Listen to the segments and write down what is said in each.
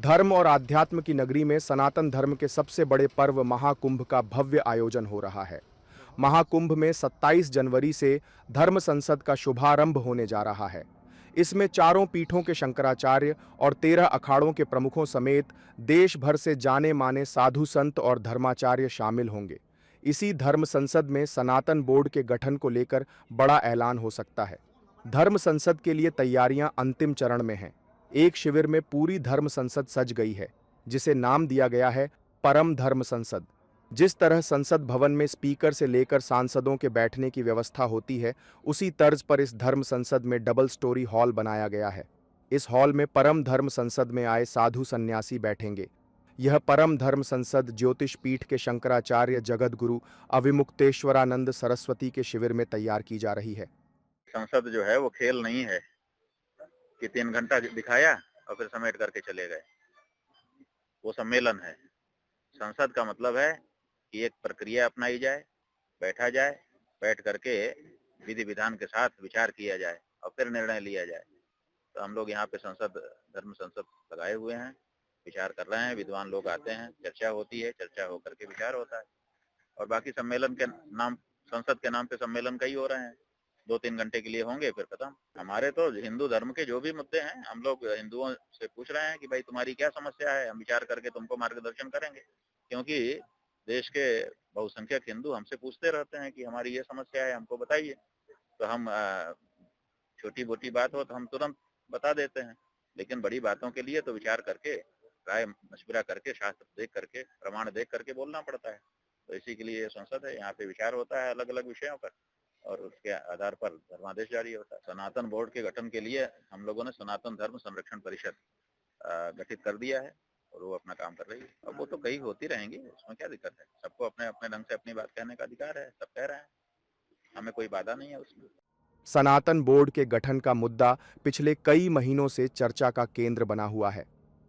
धर्म और आध्यात्म की नगरी में सनातन धर्म के सबसे बड़े पर्व महाकुंभ का भव्य आयोजन हो रहा है। महाकुंभ में 27 जनवरी से धर्म संसद का शुभारंभ होने जा रहा है। इसमें चारों पीठों के शंकराचार्य और 13 अखाड़ों के प्रमुखों समेत देश भर से जाने माने साधु संत और धर्माचार्य शामिल होंगे। इसी धर्म संसद में सनातन बोर्ड के गठन को लेकर बड़ा ऐलान हो सकता है। धर्म संसद के लिए तैयारियां अंतिम चरण में हैं। एक शिविर में पूरी धर्म संसद सज गई है, जिसे नाम दिया गया है परम धर्म संसद। जिस तरह संसद भवन में स्पीकर से लेकर सांसदों के बैठने की व्यवस्था होती है, उसी तर्ज पर इस धर्म संसद में डबल स्टोरी हॉल बनाया गया है। इस हॉल में परम धर्म संसद में आए साधु सन्यासी बैठेंगे। यह परम धर्म संसद ज्योतिष पीठ के शंकराचार्य जगत गुरु अविमुक्तेश्वरानंद सरस्वती के शिविर में तैयार की जा रही है। संसद जो है वो खेल नहीं है कि 3 घंटा दिखाया और फिर समेट करके चले गए। वो सम्मेलन है। संसद का मतलब है कि एक प्रक्रिया अपनाई जाए, बैठा जाए, बैठ करके विधि विधान के साथ विचार किया जाए और फिर निर्णय लिया जाए। तो हम लोग यहाँ पे धर्म संसद लगाए हुए हैं, विचार कर रहे हैं, विद्वान लोग आते हैं, चर्चा होती है, चर्चा होकर के विचार होता है। और बाकी सम्मेलन के नाम, संसद के नाम पे सम्मेलन कई हो रहे हैं, 2-3 घंटे के लिए होंगे फिर खत्म। हमारे तो हिंदू धर्म के जो भी मुद्दे हैं, हम लोग हिंदुओं से पूछ रहे हैं कि भाई तुम्हारी क्या समस्या है, हम विचार करके तुमको मार्गदर्शन करेंगे। क्योंकि देश के बहुसंख्यक हिंदू हमसे पूछते रहते हैं कि हमारी ये समस्या है, हमको बताइए। तो हम छोटी मोटी बात हो तो हम तुरंत बता देते हैं, लेकिन बड़ी बातों के लिए तो विचार करके, राय मशविरा करके, शास्त्र देख करके, प्रमाण देख करके बोलना पड़ता है। तो इसी के लिए ये संसद है, यहाँ पे विचार होता है अलग अलग विषयों पर और उसके आधार पर धर्मादेश जारी होता है। सनातन बोर्ड के गठन के लिए हम लोगों ने सनातन धर्म संरक्षण परिषद गठित कर दिया है और वो अपना काम कर रही है। अब वो तो कई होती रहेंगी, उसमें क्या दिक्कत है। सबको अपने अपने ढंग से अपनी बात कहने का अधिकार है, सब कह रहे हैं, हमें कोई बाधा नहीं है उसमें। सनातन बोर्ड के गठन का मुद्दा पिछले कई महीनों से चर्चा का केंद्र बना हुआ है।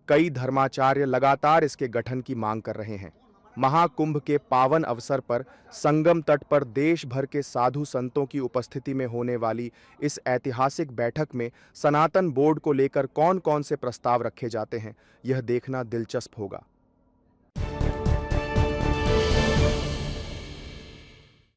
कई धर्माचार्य लगातार इसके गठन की मांग कर रहे हैं। महाकुंभ के पावन अवसर पर संगम तट पर देश भर के साधु संतों की उपस्थिति में होने वाली इस ऐतिहासिक बैठक में सनातन बोर्ड को लेकर कौन कौन से प्रस्ताव रखे जाते हैं, यह देखना दिलचस्प होगा।